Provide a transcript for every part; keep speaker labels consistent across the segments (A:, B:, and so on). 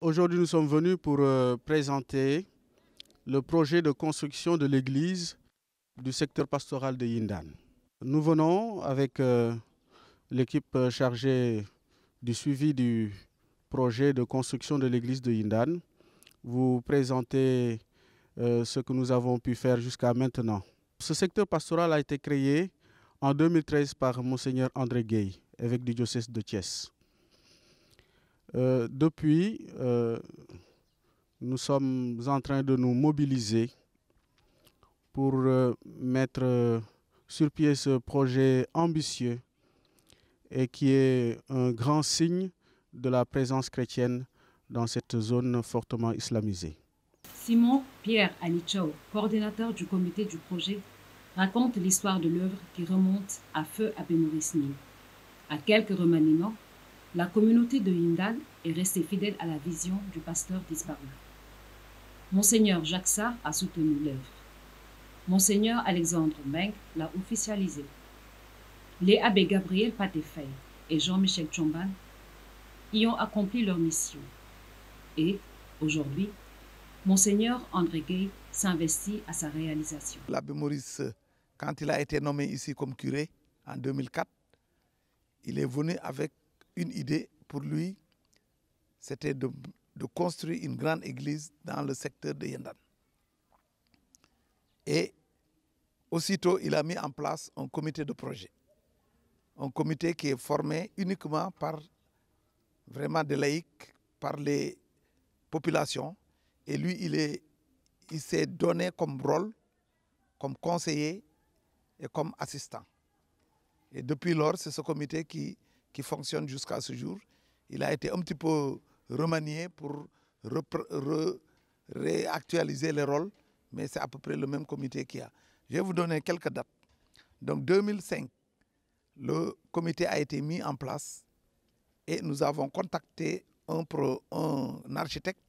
A: Aujourd'hui, nous sommes venus pour présenter le projet de construction de l'église du secteur pastoral de Yindan. Nous venons avec l'équipe chargée du suivi du projet de construction de l'église de Yindan vous présenter ce que nous avons pu faire jusqu'à maintenant. Ce secteur pastoral a été créé en 2013 par Monseigneur André Gueye, évêque du diocèse de Thiès. Depuis, nous sommes en train de nous mobiliser pour mettre sur pied ce projet ambitieux et qui est un grand signe de la présence chrétienne dans cette zone fortement islamisée.
B: Simon Pierre Anichao, coordinateur du comité du projet, raconte l'histoire de l'œuvre qui remonte à Feu Abbé Maurice Ning. À quelques remaniements, la communauté de Yindan est restée fidèle à la vision du pasteur disparu. Monseigneur Jacques Sarr a soutenu l'œuvre. Monseigneur Alexandre Meng l'a officialisé. Les abbés Gabriel Patefey et Jean-Michel Chomban y ont accompli leur mission. Et, aujourd'hui, Monseigneur André Gueye s'investit à sa réalisation.
C: L'abbé Maurice, quand il a été nommé ici comme curé en 2004, il est venu avec une idée pour lui, c'était de construire une grande église dans le secteur de Yindan. Et aussitôt, il a mis en place un comité de projet. Un comité qui est formé uniquement par vraiment des laïcs, par les populations. Et lui, il s'est donné comme rôle, comme conseiller et comme assistant. Et depuis lors, c'est ce comité qui fonctionne jusqu'à ce jour. Il a été un petit peu remanié pour réactualiser les rôles, mais c'est à peu près le même comité qu'il y a. Je vais vous donner quelques dates. Donc 2005, le comité a été mis en place et nous avons contacté un architecte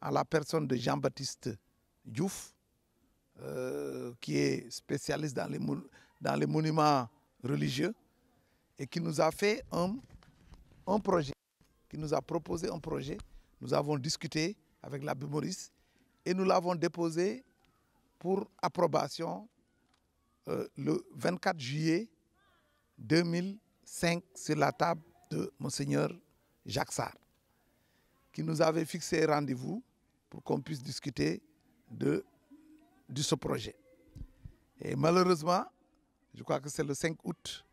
C: à la personne de Jean-Baptiste Diouf, qui est spécialiste dans les monuments religieux et qui nous a fait un projet, qui nous a proposé un projet. Nous avons discuté avec l'abbé Maurice et nous l'avons déposé pour approbation le 24 juillet 2005 sur la table de Monseigneur Jacques Sarr, qui nous avait fixé rendez-vous pour qu'on puisse discuter de ce projet. Et malheureusement, je crois que c'est le 5 août,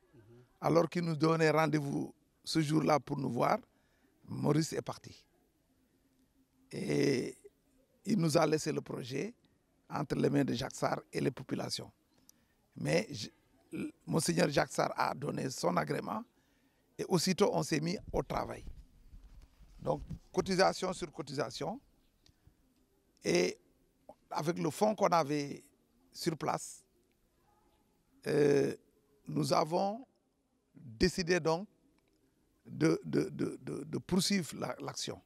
C: alors qu'il nous donnait rendez-vous ce jour-là pour nous voir, Maurice est parti. Et il nous a laissé le projet entre les mains de Jacques Sarr et les populations. Mais Monseigneur Jacques Sarr a donné son agrément et aussitôt on s'est mis au travail. Donc, cotisation sur cotisation. Et avec le fonds qu'on avait sur place, nous avons décidé donc de poursuivre l'action.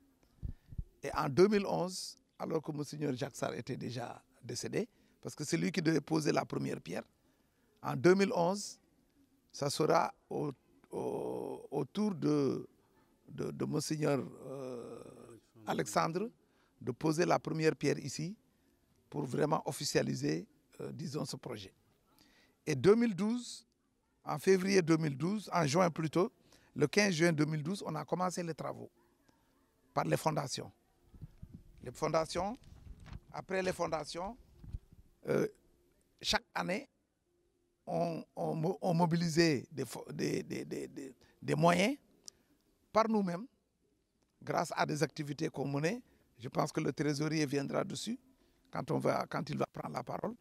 C: Et en 2011, alors que Monseigneur Jacques Sarr était déjà décédé, parce que c'est lui qui devait poser la première pierre, en 2011, ça sera au tour de Monseigneur Alexandre de poser la première pierre ici pour vraiment officialiser, disons, ce projet. Et 2012, en février 2012, en juin plutôt, le 15 juin 2012, on a commencé les travaux par les fondations. Les fondations, après les fondations, chaque année, on mobilisait des moyens par nous-mêmes, grâce à des activités qu'on menait. Je pense que le trésorier viendra dessus quand il va prendre la parole.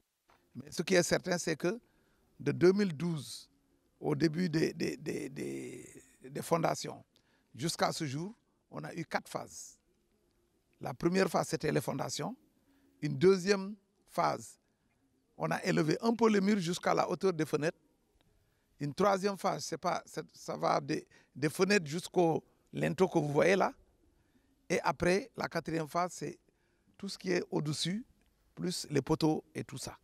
C: Mais ce qui est certain, c'est que de 2012, au début des fondations, jusqu'à ce jour, on a eu 4 phases. La première phase, c'était les fondations. Une deuxième phase, on a élevé un peu les murs jusqu'à la hauteur des fenêtres. Une troisième phase, ça va des fenêtres jusqu'au linteau que vous voyez là. Et après, la quatrième phase, c'est tout ce qui est au-dessus, plus les poteaux et tout ça.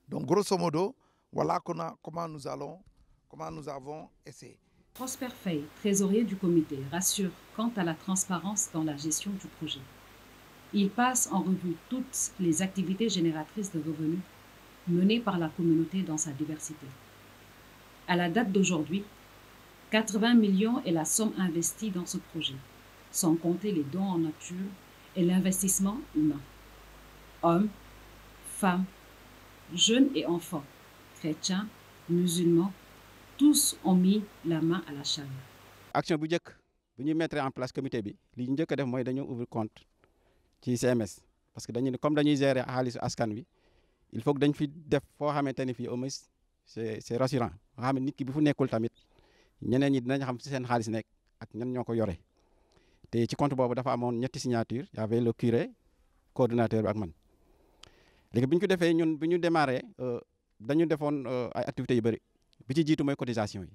C: Donc, grosso modo, voilà comment nous avons essayé.
B: Prosper Faye, trésorier du comité, rassure quant à la transparence dans la gestion du projet. Il passe en revue toutes les activités génératrices de revenus menées par la communauté dans sa diversité. À la date d'aujourd'hui, 80 millions est la somme investie dans ce projet, sans compter les dons en nature et l'investissement humain. Hommes, femmes, jeunes et enfants, chrétiens, musulmans, tous ont mis la main à la charge.
D: Action bu njëkk bu ñu mettre en place comité bi li ñu njëkk a def mooy dañoo ouvrir compte ci CMS parce que dañu ne comme dañuy gérer xaalisu askan wi il faut que dañ fi def foo xamante ne fii au moins c'est rassurant nga xam ne nit ki bu fu nekkul tamit ñeneen ñi dinañ xam ci seen xaalis nekk ak ñan ñoo ko yore te ci compte boobu dafa amoon ñetti signature y avait le curé coordinateur bi ak man léegi bi ñu ko defee ñun bi ñu démarré dañu defoon ay activités yu bëri bi ci jiitu mooy cotisation yi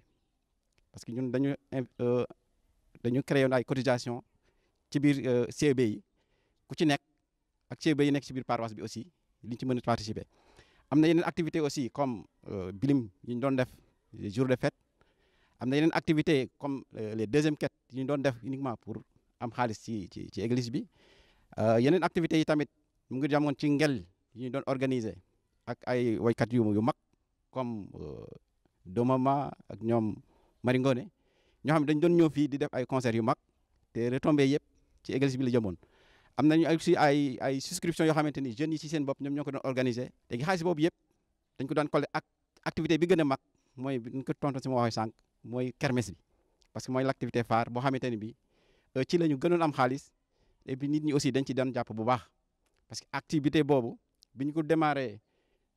D: parce que ñun dañu créé ay cotisation ci biir CEB yi ku ci nekk ak CEB yi nekk ci biir paroisse bi aussi liñ ci mën a participer. am na yeneen activité aussi comme bilim yi ñu doon def les jours de fête am na yeneen activité comme les deuxièmes quêtes yi ñu doon def uniquement pour am xaalis ci église bi yeneen activités yi tamit mu ngi jamoon ci ngel yi ñu doon organiser ak ay woykat yu mag comme Domama ak ñoom Maringone ñoo xam ne dañ doon ñëw fii di def ay concert yu mag te retombées yëpp ci église bi la jëmoon. am nañu aussi ay souscription yoo xamante ni jeunes yi ci seen bopp ñoom ñoo ko doon organiser léegi xaalis boobu yëpp dañ ko doon collé ak activité bi gën a mag mooy ñu ko tonton si ma waxee sànq mooy kermesse bi parce que mooy l' activité phare boo xamante ni bi ci la ñu gënoon am xaalis et puis nit ñi aussi dañ ci doon jàpp bu baax parce que activité boobu bi ñu ko démarré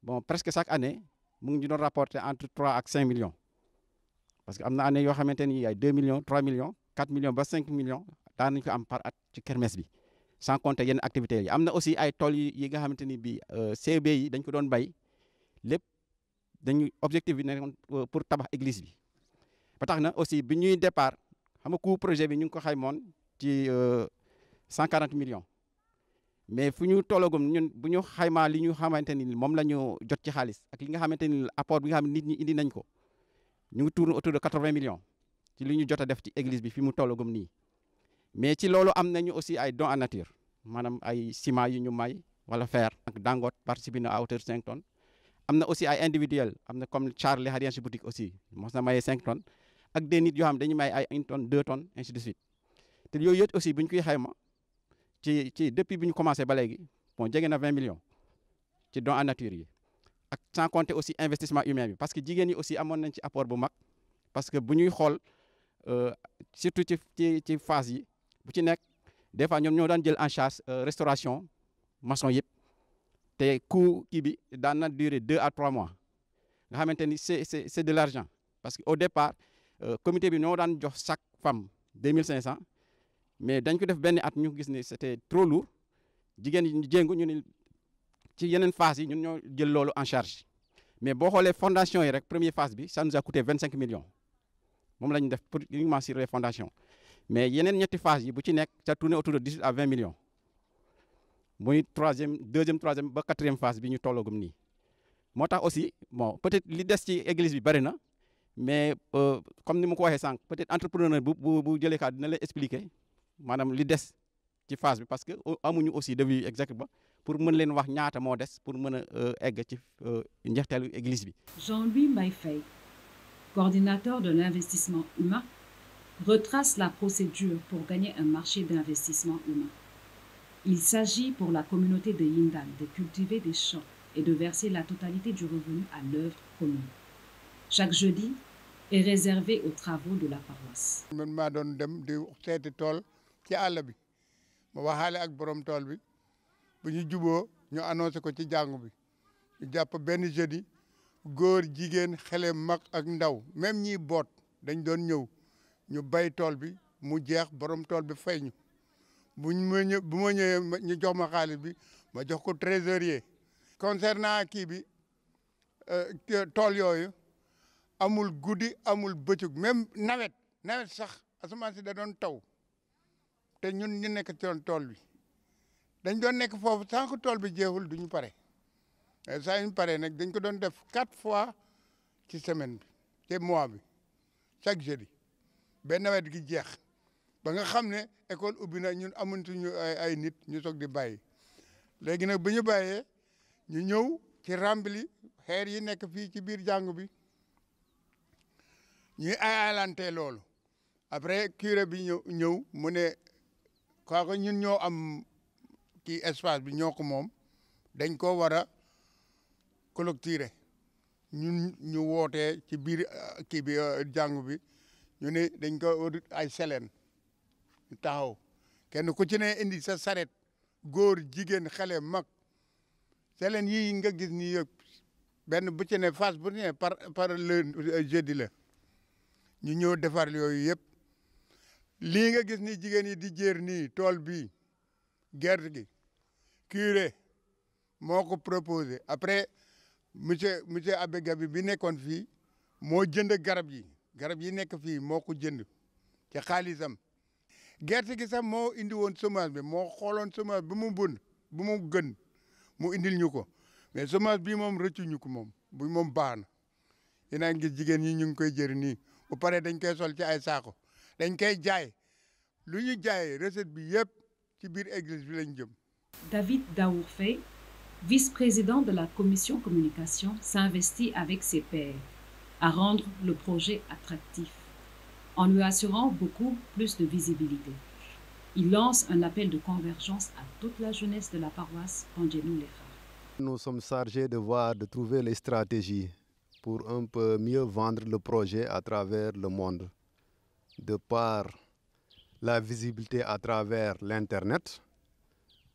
D: bon presque chaque année mu ngi ñu doon rapporter entre 3 ak 5 millions parce que am na année yoo xamante ni ay 2 millions 3 millions 4 millions ba 5 millions daan nañu ko am par at ci kermesse bi sans compter yenn activités yi am na aussi ay tool yi nga xamante ni bi CEB yi dañ ko doon bay lépp dañu objectif bi nekkoon pour tabax église bi ba tax na aussi bi ñuy départ xam nga coût projet bi ñu ngi ko xaymoon ci 140 millions mais fu ñu tollagum ñun bu ñu xaymaa li ñu xamante ni moom la ñu jot ci xaalis ak li nga xamante ni apport bi nga xam ne nit ñi indi nañ ko ñu ngi tourne autour de 80 millions ci li ñu jot a def ci église bi fi mu tollagum nii mais ci loolu am nañu aussi ay dons en nature maanaam ay ciment yu ñu may wala fer. ak Dangote participe na à hauteur 5 tonnes am na aussi ay individuels am na comme Charles Harian si boutique aussi mos na maye 5 tonnes ak des nit yoo xam dañu may ay 1 tonne 2 tonnes ainsi de suite te yooyu yëpp aussi bu ñu koy xayma ci depuis bi ñu commencé ba léegi bon jege na 20 millions ci dons en nature yi ak sans compter aussi investissement humain bi parce que jigéen ñi aussi amoon nañ ci apport bu mag parce que bu ñuy xool surtout ci phase yi bu ci nekk des fois ñoom ñoo daan jël en charge restauration maçon yëpp te coût kii bi daan na durer 2 à 3 mois nga xamante ni c'est de l'argent parce que au départ comité bi ñoo daan jox chaque femme 2500 mais dañ ko def benn at ñu gis ne c'était trop lourd jigéen ñi ñu jéngu ñu ne ci yeneen phase yi ñun ñoo jël loolu en charge mais boo xoolee fondation yi rek première phase bi ça nous a coûté 25 millions moom la ñu def pour uniquement sur les fondations mais yeneen ñetti phase yi bu ci nekk ça tourne autour de 18 à 20 millions muy deuxième troisième ba quatrième phase bi ñu tollagum nii moo tax aussi bon peut-être li des ci église bi bari na mais comme ni ma ko waxee sànq peut-être entrepreneur bu jëlee kaa dina lay expliquer maanaam li des ci phase bi parce que amuñu aussi devis exact ba pour mën leen wax ñaata moo des pour mën a egg ci njeexteelu église bi.
B: Jean-Louis Mbaye Faye, coordinateur de l'investissement humain, retrace la procédure pour gagner un marché d'investissement humain. Il s'agit pour la communauté de Yindane de cultiver des champs et de verser la totalité du revenu à l'œuvre commune. Chaque jeudi est réservé aux travaux de la paroisse.
E: man maa doon dem di seeti tool ci àll bi ma waxaale ak borom tool bi bu ñu juboo ñu annoncé ko ci jàngu bi ñu jàpp benn jeudi góor jigéen xale mag ak ndaw même ñiy boot dañ doon ñëw ñu bay tool bi mu jeex borom tool bi fay ñu bu ma ñëwee ñu jox ma xaalis bi ma jox ko trésorier. concernant kii bi tool yooyu amul guddi amul bëccëg même nawet sax asamaan si da doon taw te ñun ñu nekk ci tool bi dañ doon nekk foofu tant que tool bi jeexul duñu pare saa ñu pare nag dañ ko doon def 4 fois ci semaine bi ci mois bi chaque jeudi ba nawet gi jeex ba nga xam ne école ubbi na ñun amuñu ay nit ñu soog di bàyyi léegi nag bu ñu bàyyee ñu ñëw ci rambli xeer yi nekk fii ci biir jàngu bi ñuy ayalante loolu après curé bi ñëw mu ne kooku ñun ñoo am kii espace bi ñoo ko moom dañ ko war a clôturer ñun ñu wootee ci biir kii bi jàngu bi ñu ne dañ ko ay seleen taxaw kenn ku ci ne indi sa saret góor jigéen xale mag seleen yi nga gis nii yëpp benn bu ci ne face bu ne par le jeudi la ñu ñëw defar yooyu yëpp lii nga gis ni jigéen yi di jéer nii tool bii gerte gi curé moo ko proposé après monsieur Abbé Gabi bi nekkoon fii moo jënd garab yi nekk fii moo ko jënd ci xaalisam gerte gi sax moo indi woon semence bi moo xooloon semence bi mu bun bu mu gën mu indil ñu ko mais semence bii moom rëccuñu ko moom bu moom baax na yéen ngi gis jigéen ñi ñu ngi koy jëri nii bu paree dañ koy sol ci ay saako dañ koy jaay lu ñu jaayee recette bi yëpp ci biir église bi lañ jëm.
B: David Daour Faye, vice-président de la commission communication, s'investit avec ses pairs à rendre le projet attractif, en lui assurant beaucoup plus de visibilité. Il lance un appel de convergence à toute la jeunesse de la paroisse Pandjenou-Lehar.
F: Nous sommes chargés de trouver les stratégies pour un peu mieux vendre le projet à travers le monde, de par la visibilité à travers l'Internet,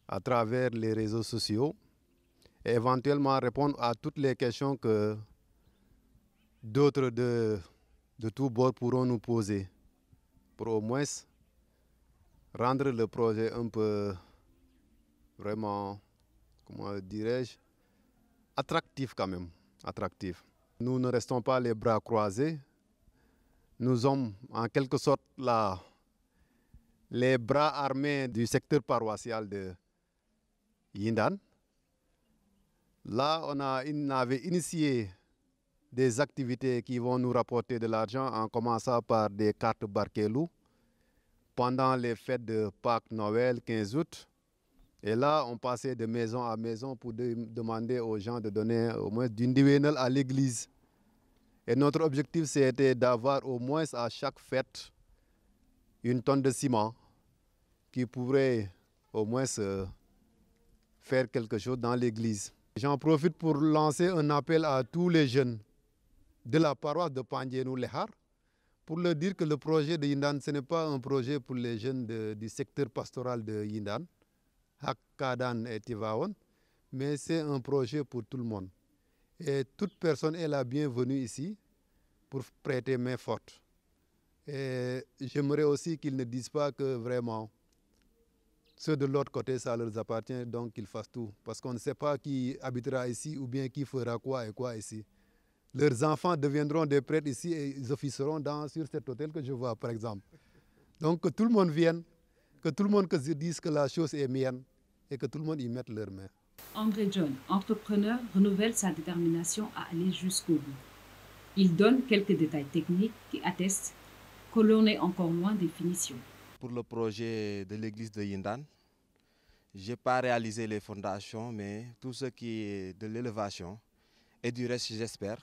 F: à travers les réseaux sociaux, et éventuellement répondre à toutes les questions que d'autres de tous bords pourront nous poser, pour au moins rendre le projet un peu vraiment, comment dirais-je, attractif quand même, attractif. Nous ne restons pas les bras croisés, nous sommes en quelque sorte les bras armés du secteur paroissial de Yindane. Là, on avait initié des activités qui vont nous rapporter de l'argent en commençant par des cartes Barkelou pendant les fêtes de Pâques, Noël, 15 août. Et là, on passait de maison à maison pour demander aux gens de donner au moins d'une dizaine à l'église. Et notre objectif, c'était d'avoir au moins à chaque fête une tonne de ciment qui pourrait au moins faire quelque chose dans l'église. J'en profite pour lancer un appel à tous les jeunes de la paroisse de Pandjenou-Lehar pour leur dire que le projet de Yindane, ce n'est pas un projet pour les jeunes du secteur pastoral de Yindane, Hakkadan et Tivaouane, mais c'est un projet pour tout le monde. Et toute personne est la bienvenue ici pour prêter main forte. Et j'aimerais aussi qu'ils ne disent pas que vraiment ceux de l'autre côté, ça leur appartient, donc qu'ils fassent tout. Parce qu'on ne sait pas qui habitera ici ou bien qui fera quoi et quoi ici. Leurs enfants deviendront des prêtres ici et ils officieront sur cet hôtel que je vois, par exemple. Donc que tout le monde vienne, que tout le monde dise que la chose est mienne et que tout le monde y mette leurs mains.
B: André John, entrepreneur, renouvelle sa détermination à aller jusqu'au bout. Il donne quelques détails techniques qui attestent que l'on est encore loin des finitions.
G: Pour le projet de l'église de Yindane, je n'ai pas réalisé les fondations, mais tout ce qui est de l'élévation et du reste, j'espère,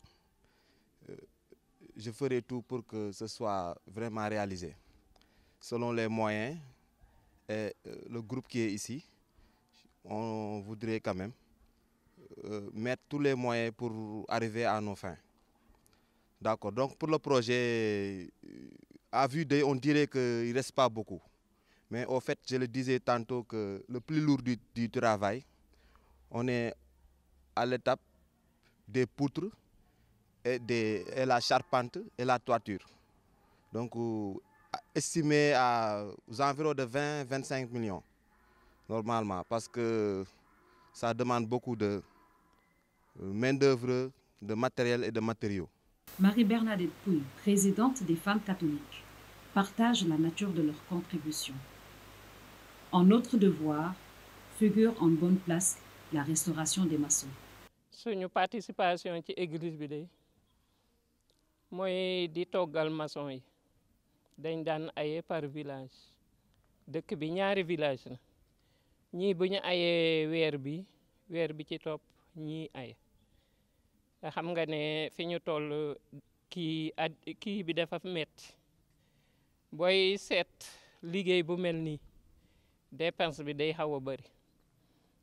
G: je ferai tout pour que ce soit vraiment réalisé. Selon les moyens et le groupe qui est ici, on voudrait quand même mettre tous les moyens pour arriver à nos fins. D'accord, donc pour le projet, à vue d'œil, on dirait qu'il ne reste pas beaucoup. Mais au fait, je le disais tantôt que le plus lourd du travail, on est à l'étape des poutres et la charpente et la toiture. Donc, estimé aux environs de 20-25 millions, normalement, parce que ça demande beaucoup de main-d'œuvre, de matériel et de matériaux.
B: Marie-Bernadette Pouille, présidente des femmes catholiques, partage la nature de leur contribution. En notre devoir, figure en bonne place la restauration des maçons.
H: Suñu participation ci église bi day mooy di toggal maçon yi dañ daan aye par village dëkk bi ñaari village la ñii bu ñu ayee weer bi ci topp ñii aye nga xam nga ne fi ñu toll kii bi dafa metti booy seet liggéey bu mel nii dépense bi day xaw a bëri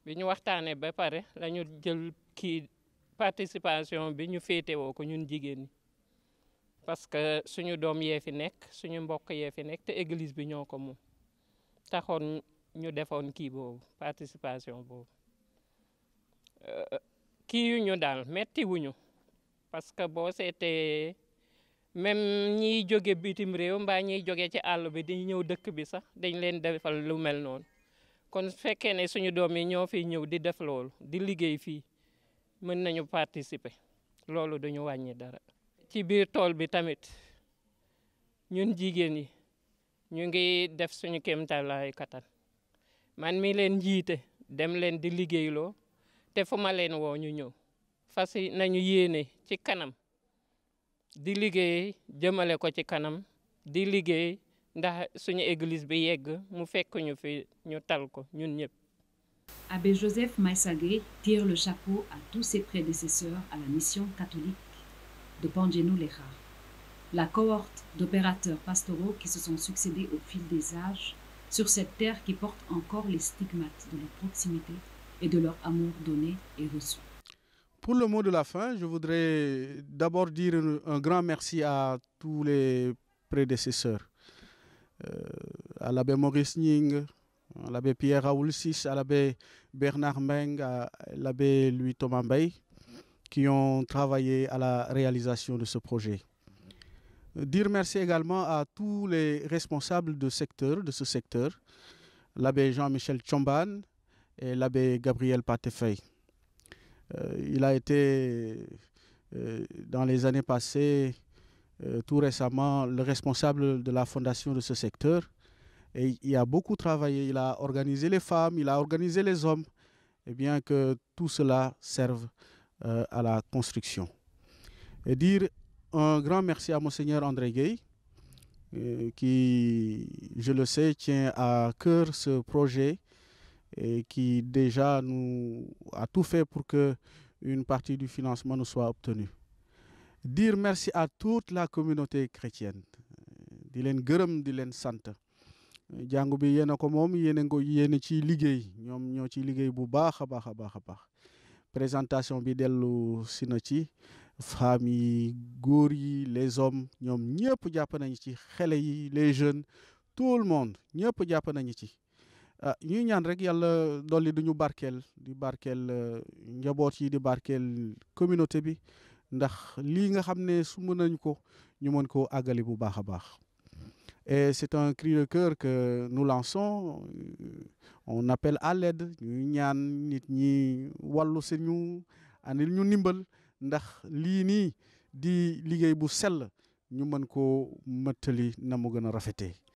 H: bi ñu waxtaanee ba pare la ñu jël participation bi ñu féetewoo ko ñun jigéen ñi parce que suñu doom yee fi nekk suñu mbokk yee fi nekk te église bi ñoo ko moom taxoon ñu defoon participation boobu yu ñu daal metti wuñu parce que boo seetee même ñiy jóge bitim réew mbaa ñiy jóge ci àll bi di ñëw dëkk bi sax dañ leen defal lu mel noonu kon fekkee ne suñu doom yi ñoo fiy ñëw di def loolu di liggéey fii mën nañu participer loolu duñu wàññi dara. ci biir tool bi tamit ñun jigéen yi ñu ngi def suñu kéemtalaay kattan man mi leen jiite dem leen di liggéeyloo te fu ma leen woo ñu ñëw fas nañu yéene ci kanam di liggéey jëmale ko ci kanam di liggéey ndax suñu église bi yegg mu fekk ñu fi ñu tal ko ñun ñëpp.
B: Abbé Joseph Maïssa Gueye tire le chapeau à tous ses prédécesseurs à la mission catholique de Pandjenou-Léra. La cohorte d'opérateurs pastoraux qui se sont succédés au fil des âges sur cette terre qui porte encore les stigmates de leur proximité et de leur amour donné et reçu.
A: Pour le mot de la fin, je voudrais d'abord dire un grand merci à tous les prédécesseurs. À l'abbé Maurice Ning, à l'abbé Pierre Raoul Sis, à l'abbé Bernard Meng, à l'abbé Louis Thomas Mbaye, qui ont travaillé à la réalisation de ce projet. Dire merci également à tous les responsables de ce secteur, l'abbé Jean-Michel Tchomban et l'abbé Gabriel Patefey. Il a été, dans les années passées, tout récemment, le responsable de la fondation de ce secteur. Et il a beaucoup travaillé, il a organisé les femmes, il a organisé les hommes, et bien que tout cela serve à la construction. Et dire un grand merci à Monseigneur André Gueye, qui, je le sais, tient à cœur ce projet et qui déjà a tout fait pour que une partie du financement nous soit obtenue. Dire merci à toute la communauté chrétienne. Di leen gërëm di leen sant. Jàngu bi yéen a ko moom yéen a ciy liggéey ñoom ñoo ciy liggéey bu baax a baax a baax a baax. Présentation bi dellu si na ci femmes yi góor yi les hommes ñoom ñëpp jàpp nañu ci xale yi les jeunes tout le monde ñëpp jàpp nañu ci. ñuy ñaan rek yàlla dolli duñu barkeel di barkeel njaboot yi di barkeel communauté bi ndax lii nga xam ne su mën nañu ko ñu mën koo àggali bu baax a baax. Et c'est un cri de cœur que nous lançons. On appelle à l'aide ñu ñaan nit ñi wàllu si ñu andil ñu ndimbal ndax lii nii di liggéey bu sell ñu mën koo mëttali na mu gën a rafetee.